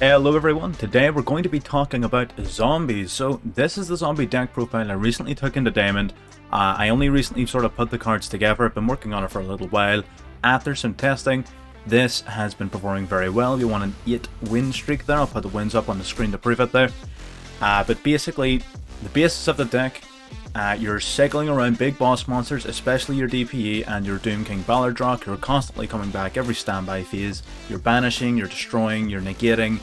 Hello everyone, today we're going to be talking about zombies. So this is the zombie deck profile I recently took into Diamond. I only recently sort of put the cards together. I've been working on it for a little while. After some testing, this has been performing very well. If you want an 8 win streak there, I'll put the wins up on the screen to prove it there. But basically, the basis of the deck, you're cycling around big boss monsters, especially your DPE and your Doom King Ballardrock, who are constantly coming back every standby phase. You're banishing, you're destroying, you're negating,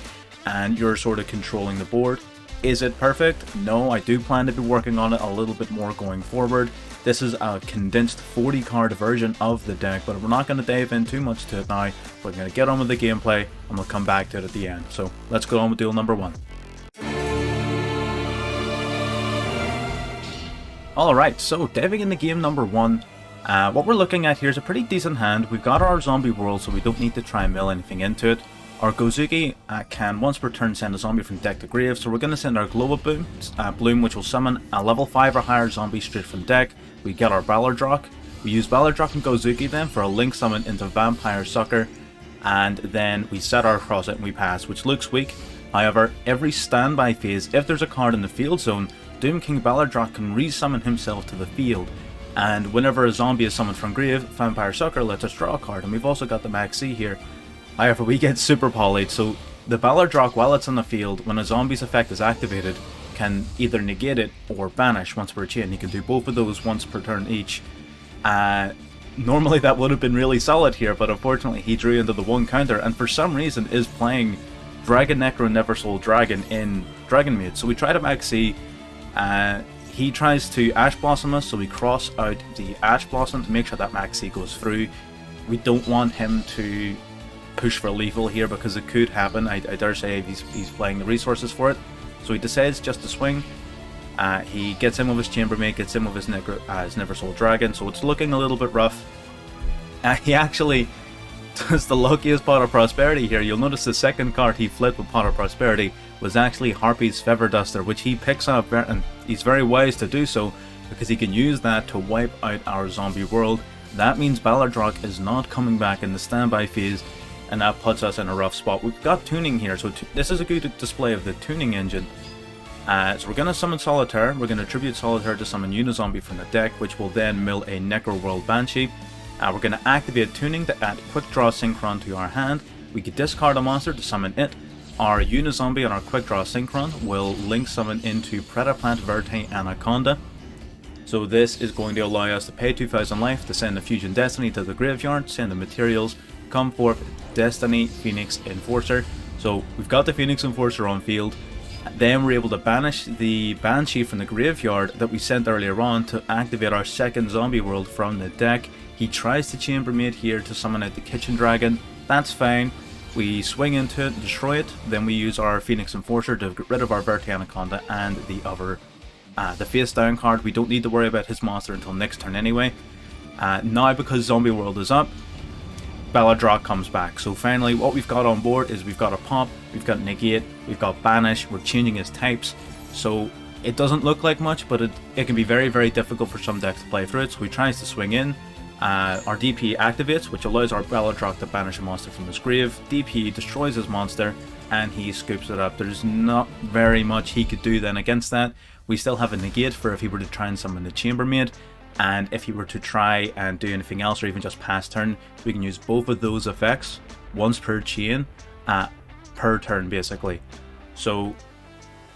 and you're sort of controlling the board. Is it perfect? No, I do plan to be working on it a little bit more going forward. This is a condensed 40 card version of the deck, but we're not going to dive in too much to it now. We're going to get on with the gameplay and we'll come back to it at the end. So let's go on with duel number 1. Alright, so diving into game number 1, what we're looking at here is a pretty decent hand. We've got our zombie world, so we don't need to try and mill anything into it. Our Gozuki can once per turn send a zombie from deck to grave, so we're going to send our Glow Bloom, which will summon a level 5 or higher zombie straight from deck. We get our Ballardrock. We use Ballardrock and Gozuki then for a link summon into Vampire Sucker, and then we set our cross it and we pass, which looks weak. However, every standby phase, if there's a card in the field zone, Doom King Ballardrock can resummon himself to the field, and whenever a zombie is summoned from grave, Vampire Sucker lets us draw a card, and we've also got the Maxi here. However, we get super polyed, so the Ballardrock, while it's in the field, when a zombie's effect is activated, can either negate it or banish once per chain. He can do both of those once per turn each. Normally that would have been really solid here, but unfortunately he drew into the one counter, and for some reason is playing Dragon Necro Neversoul Dragon in Dragon Maid. So we try to Maxi. He tries to Ash Blossom us, so we cross out the Ash Blossom to make sure that Maxi goes through. We don't want him to push for lethal here because it could happen. I dare say he's playing the resources for it. So he decides just to swing. He gets in with his Chambermaid, gets in with his Neversoul Dragon, so it's looking a little bit rough. He actually does the luckiest Pot of Prosperity here. You'll notice the second card he flipped with Pot of Prosperity was actually Harpy's Feather Duster, which he picks up, and he's very wise to do so because he can use that to wipe out our zombie world. That means Ballardrock is not coming back in the standby phase, and that puts us in a rough spot. We've got tuning here, so this is a good display of the tuning engine. So we're going to summon Solitaire. We're going to tribute Solitaire to summon Unizombie from the deck, which will then mill a Necro World Banshee. We're going to activate tuning to add Quick Draw Synchron to our hand. We could discard a monster to summon it. Our Unizombie and our Quick Draw Synchron will link summon into Predaplant Verte Anaconda. So this is going to allow us to pay 2,000 life to send the Fusion Destiny to the graveyard, send the materials, come forth Destiny Phoenix Enforcer. So we've got the Phoenix Enforcer on field. Then we're able to banish the Banshee from the graveyard that we sent earlier on to activate our second zombie world from the deck. He tries to Chambermaid here to summon out the Kitchen Dragon. That's fine. We swing into it and destroy it. Then we use our Phoenix Enforcer to get rid of our Verte Anaconda and the other, the face down card. We don't need to worry about his monster until next turn anyway. Now because Zombie World is up, Ballardrock comes back. So finally what we've got on board is we've got a pop, we've got negate, we've got banish, we're changing his types. So it doesn't look like much, but it can be very, very difficult for some decks to play through it. So he tries to swing in. Our DP activates, which allows our Ballardrock to banish a monster from his grave. DP destroys his monster and he scoops it up. There's not very much he could do then against that. We still have a negate for if he were to try and summon the Chambermaid, and if he were to try and do anything else or even just pass turn, we can use both of those effects once per chain, per turn basically. So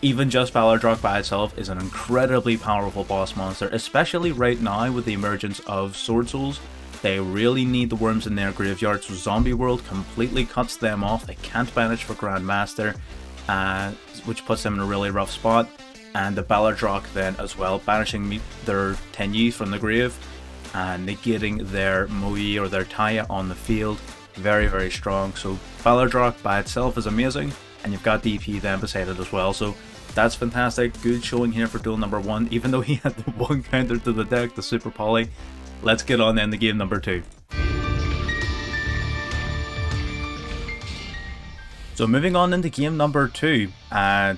even just Ballardrock by itself is an incredibly powerful boss monster, especially right now with the emergence of Sword Souls. They really need the worms in their graveyard, so Zombie World completely cuts them off. They can't banish for Grandmaster, which puts them in a really rough spot. And the Ballardrock then as well, banishing their Tenyi from the grave, negating their Moe or their Taya on the field. Very, very strong. So Ballardrock by itself is amazing, and you've got DP then beside it as well. So that's fantastic. Good showing here for duel number 1, even though he had the one counter to the deck, the Super Poly. Let's get on then to game number 2. So moving on into game number 2,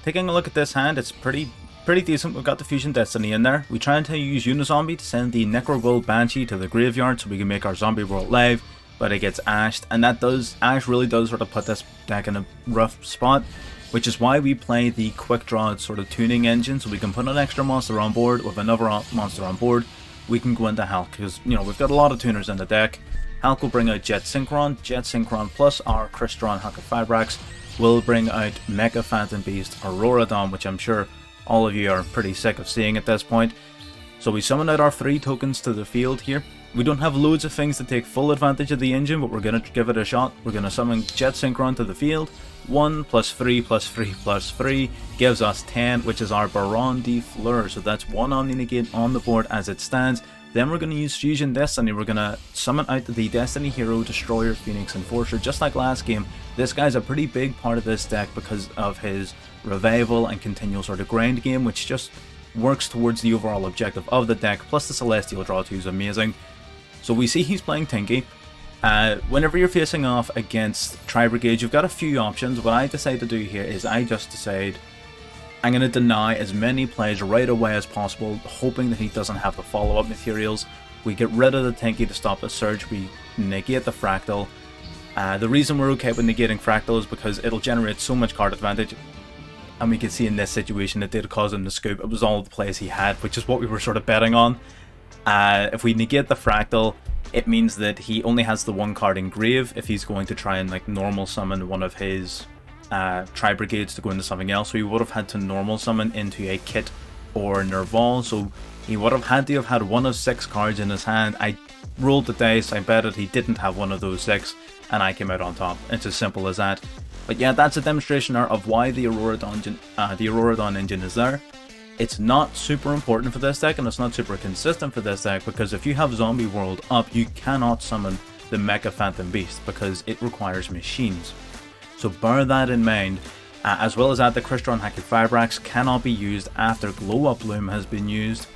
taking a look at this hand, it's pretty decent. We've got the Fusion Destiny in there. We try and use Unizombie to send the Necro World Banshee to the graveyard so we can make our Zombie World live. but it gets ashed, and ash really does sort of put this deck in a rough spot, which is why we play the quick draw sort of tuning engine, so we can put an extra monster on board with another monster on board. We can go into Hulk, because we've got a lot of tuners in the deck. Hulk will bring out Jet Synchron plus our Crystron Hakifibrax will bring out Mecha Phantom Beast Auroradon, which I'm sure all of you are pretty sick of seeing at this point. So we summon out our 3 tokens to the field here. We don't have loads of things to take full advantage of the engine, but we're going to give it a shot. We're going to summon Jet Synchron to the field. 1 plus 3 plus 3 plus 3 gives us 10, which is our Baron de Fleur. So that's 1 Omni-Negate on the board as it stands. Then we're going to use Fusion Destiny. We're going to summon out the Destiny Hero, Destroyer, Phoenix Enforcer. Just like last game, this guy's a pretty big part of this deck because of his revival and continual sort of grind game, which just works towards the overall objective of the deck. Plus the Celestial Draw 2 is amazing. So we see he's playing Tinky. Whenever you're facing off against Tri-Brigade, you've got a few options. What I decide to do here is I just decide I'm going to deny as many plays right away as possible, hoping that he doesn't have the follow-up materials. We get rid of the Tinky to stop the surge, we negate the Fractal. The reason we're okay with negating Fractal is because it'll generate so much card advantage. And we can see in this situation it did cause him to scoop. It was all the plays he had, which is what we were sort of betting on. If we negate the Fractal, it means that he only has the 1 card in Grave if he's going to try and like normal summon one of his Tri-Brigades to go into something else. So he would have had to normal summon into a Kit or Nerval, so he would have had to have had 1 of 6 cards in his hand. I rolled the dice, I bet he didn't have 1 of those 6, and I came out on top. It's as simple as that. But yeah, that's a demonstration of why the Auroradon engine is there. It's not super important for this deck, and it's not super consistent for this deck, because if you have Zombie World up, you cannot summon the Mecha Phantom Beast, because it requires machines. So bear that in mind, as well as that the Crystron Hakifibrax cannot be used after Glow Up Loom has been used.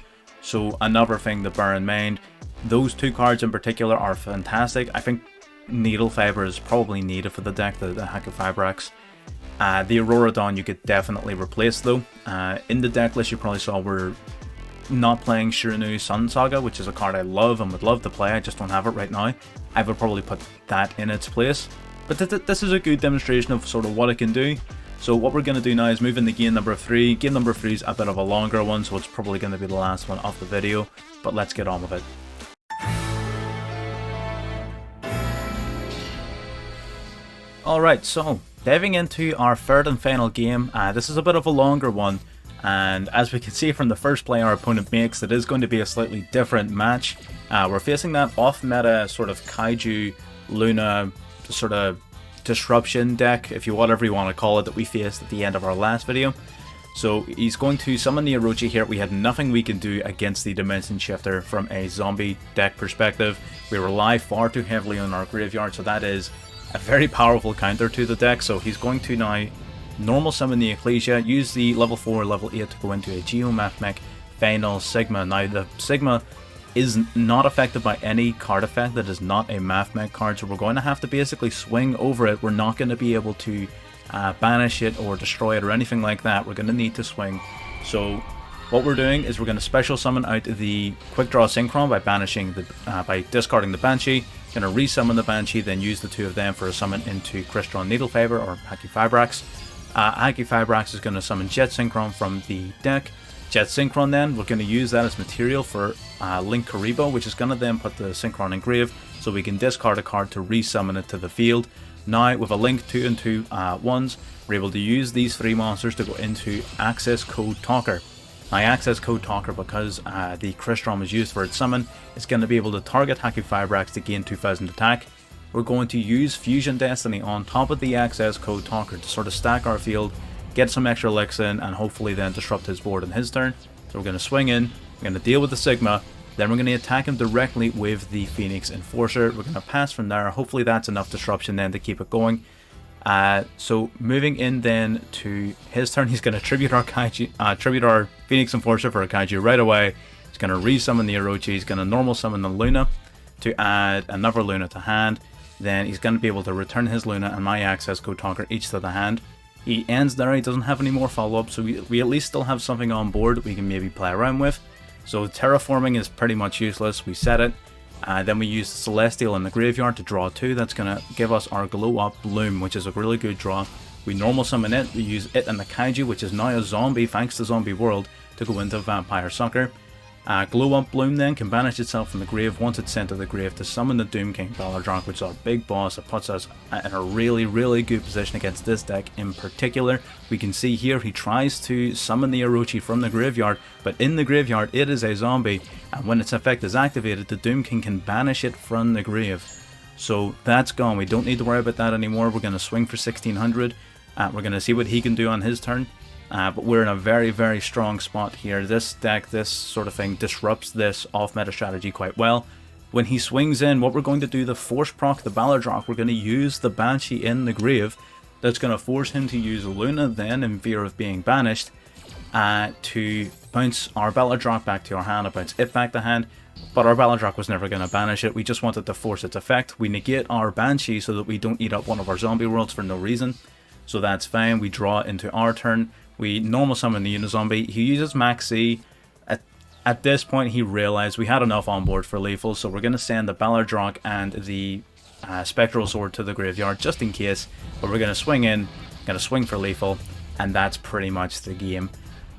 So another thing to bear in mind, those 2 cards in particular are fantastic. I think Needle Fiber is probably needed for the deck, the Hakifibrax. The Auroradon you could definitely replace though. In the deck list you probably saw we're not playing Shirinu Sun Saga, which is a card I love and would love to play, I just don't have it right now. I would probably put that in its place. But this is a good demonstration of sort of what it can do. So what we're going to do now is move into game number 3. Game number 3 is a bit of a longer one, so it's probably going to be the last one of the video. But let's get on with it. Alright, so diving into our 3rd and final game. This is a bit of a longer one. And as we can see from the first play our opponent makes, it is going to be a slightly different match. We're facing that off-meta sort of Kaiju Luna sort of disruption deck, if you whatever you want to call it, that we faced at the end of our last video. So he's going to summon the Orochi here. We had nothing we can do against the Dimension Shifter from a zombie deck perspective. We rely far too heavily on our graveyard, so that is a very powerful counter to the deck. So he's going to now normal summon the Ecclesia, use the level 4, level 8 to go into a Geomathmech Final Sigma. Now the Sigma is not affected by any card effect that is not a Mathmech card, so we're going to have to basically swing over it. We're not going to be able to banish it or destroy it or anything like that. We're going to need to swing. So what we're doing is we're going to special summon out the Quick Draw Synchron by banishing the by discarding the Banshee. Going to resummon the Banshee, then use the 2 of them for a summon into Crystron Needle Fiber or Hakifibrax. Hakifibrax is going to summon Jet Synchron from the deck. Jet Synchron then, we're going to use that as material for Link Karibo, which is going to then put the Synchron in grave, so we can discard a card to resummon it to the field. Now with a Link 2 and 2 1s, we're able to use these 3 monsters to go into Access Code Talker. Now Access Code Talker, because the Crystron was used for its summon, is going to be able to target Hakifibrax to gain 2000 attack. We're going to use Fusion Destiny on top of the Access Code Talker to sort of stack our field, get some extra licks in, and hopefully then disrupt his board in his turn. So we're going to swing in, we're going to deal with the Sigma, then we're going to attack him directly with the Phoenix Enforcer. We're going to pass from there. Hopefully that's enough disruption then to keep it going. So moving in then to his turn, he's going to tribute our Phoenix Enforcer for a Kaiju right away. He's going to resummon the Orochi. He's going to normal summon the Luna to add another Luna to hand. Then he's going to be able to return his Luna and my Access Code Talker each to the hand. He ends there. He doesn't have any more follow-up, so we at least still have something on board that we can maybe play around with. So terraforming is pretty much useless. We set it. Then we use the Celestial in the graveyard to draw 2. That's going to give us our Glow Up Bloom, which is a really good draw. We normal summon it, we use it and the Kaiju, which is now a zombie thanks to Zombie World, to go into Vampire Sucker. Glow Up Bloom then can banish itself from the grave once it's sent to the grave to summon the Doom King Ballardrock, which is our big boss. It puts us in a really good position against this deck in particular. We can see here he tries to summon the Orochi from the graveyard, but in the graveyard it is a zombie, and when its effect is activated, the Doom King can banish it from the grave. So that's gone. We don't need to worry about that anymore. We're going to swing for 1600. We're going to see what he can do on his turn. But we're in a very strong spot here. This deck, this sort of thing, disrupts this off-meta strategy quite well. When he swings in, what we're going to do, the force proc the Ballardrock, we're going to use the Banshee in the grave. That's going to force him to use Luna then, in fear of being banished, to bounce our Ballardrock back to our hand, bounce it back to hand. But our Ballardrock was never going to banish it. We just wanted to force its effect. We negate our Banshee so that we don't eat up one of our zombie worlds for no reason. So that's fine. We draw into our turn. We normal summon the Unizombie. He uses Maxi. At this point, he realized we had enough on board for lethal, so we're going to send the Ballardrock and the Spectral Sword to the graveyard just in case. But we're going to swing in, going to swing for lethal, and that's pretty much the game.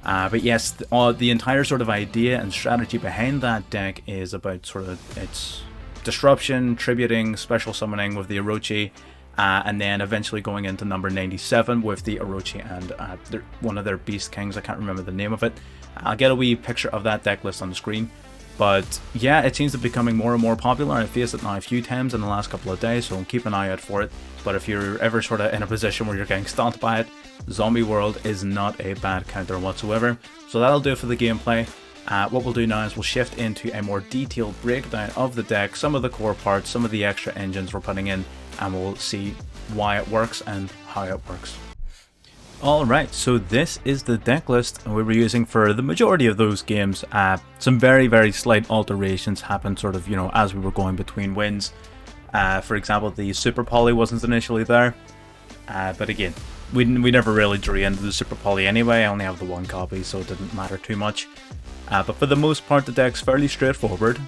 But yes, the entire sort of idea and strategy behind that deck is about sort of its disruption, tributing, special summoning with the Orochi. And then eventually going into number 97 with the Orochi and one of their Beast Kings. I can't remember the name of it. I'll get a wee picture of that deck list on the screen. But yeah, it seems to be becoming more and more popular. I've faced it now a few times in the last couple of days, so keep an eye out for it. But if you're ever sort of in a position where you're getting stomped by it, Zombie World is not a bad counter whatsoever. So that'll do it for the gameplay. What we'll do now is we'll shift into a more detailed breakdown of the deck, some of the core parts, some of the extra engines we're putting in, and we'll see why it works and how it works. Alright, so this is the deck list we were using for the majority of those games. Some very slight alterations happened sort of, as we were going between wins. For example, the Super Poly wasn't initially there, but again, we never really drew into the Super Poly anyway. I only have the one copy, so it didn't matter too much. But for the most part, the deck's fairly straightforward.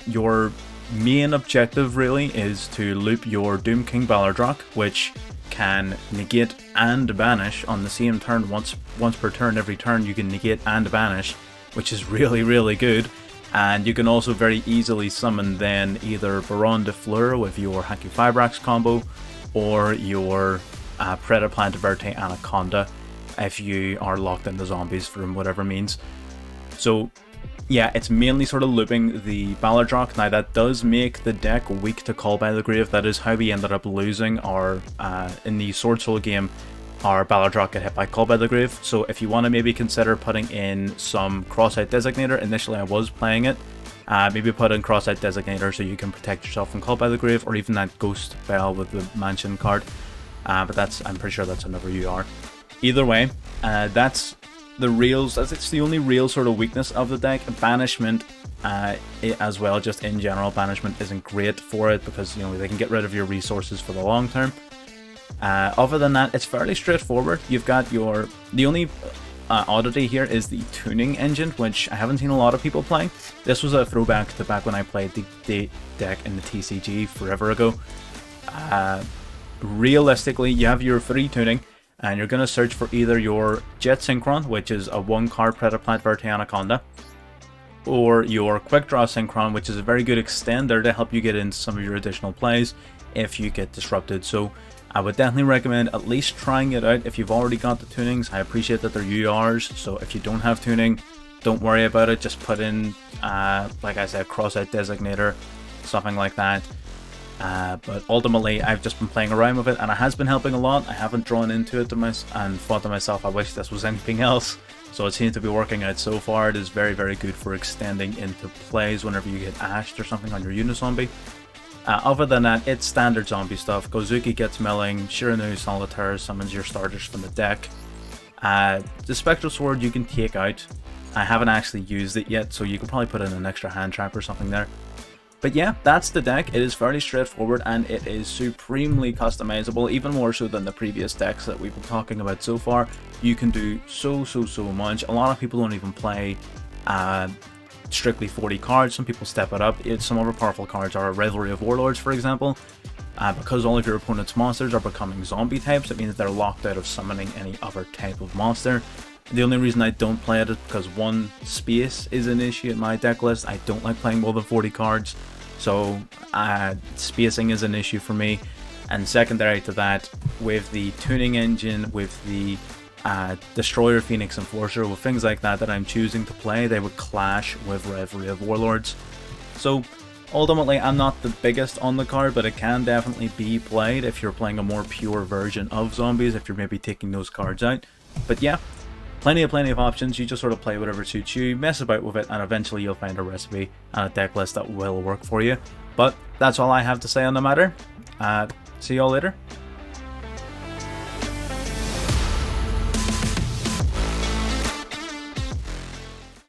Your main objective really is to loop your Doom King Ballardrock, which can negate and banish on the same turn. Once per turn, every turn you can negate and banish, which is really good. And you can also very easily summon then either Baron de Fleur with your Haki Fibrax combo, or your Predaplant Verte Anaconda if you are locked into zombies for whatever means. So yeah, it's mainly sort of looping the Ballardrock. Now that does make the deck weak to Call by the Grave. That is how we ended up losing our, in the Sword Soul game, our Ballardrock got hit by Call by the Grave. So if you want to maybe consider putting in some Cross-Out Designator, initially I was playing it, maybe put in Cross-Out Designator so you can protect yourself from Call by the Grave, or even that Ghost Bell with the Mansion card. But that's, I'm pretty sure that's another UR. Either way, that's it's the only real sort of weakness of the deck. Banishment as well, just in general, banishment isn't great for it because they can get rid of your resources for the long term. Other than that, it's fairly straightforward. You've got the only oddity here is the tuning engine, which I haven't seen a lot of people playing. This was a throwback to back when I played the deck in the TCG forever ago. Realistically, you have your 3 tuning, and you're going to search for either your Jet Synchron, which is a 1-card Predaplant Verte Anaconda, or your Quick Draw Synchron, which is a very good extender to help you get into some of your additional plays if you get disrupted. So I would definitely recommend at least trying it out if you've already got the tunings. I appreciate that they're URs, so if you don't have tuning, don't worry about it. Just put in, like I said, Cross-Out Designator, something like that. But ultimately, I've just been playing around with it, and it has been helping a lot. I haven't drawn into it and thought to myself, I wish this was anything else. So it seems to be working out so far. It is very good for extending into plays whenever you get ashed or something on your Unizombie. Other than that, it's standard zombie stuff. Gozuki gets milling, Shiranu Solitaire summons your starters from the deck. The Spectral Sword you can take out. I haven't actually used it yet, so you can probably put in an extra hand trap or something there. But yeah, that's the deck. It is fairly straightforward, and it is supremely customizable, even more so than the previous decks that we've been talking about so far. You can do so much. A lot of people don't even play strictly 40 cards. Some people step it up. Some other powerful cards are Revelry of Warlords, for example. Because all of your opponent's monsters are becoming zombie types, it means they're locked out of summoning any other type of monster. The only reason I don't play it is because one, space is an issue in my deck list. I don't like playing more than 40 cards, so spacing is an issue for me. And secondary to that, with the tuning engine, with the Destroyer, Phoenix, Enforcer, with things like that that I'm choosing to play, they would clash with Revelry of Warlords. So ultimately, I'm not the biggest on the card, but it can definitely be played if you're playing a more pure version of zombies, if you're maybe taking those cards out. But yeah, plenty of options. You just sort of play whatever suits you, mess about with it, and eventually you'll find a recipe and a deck list that will work for you. But that's all I have to say on the matter. See y'all later.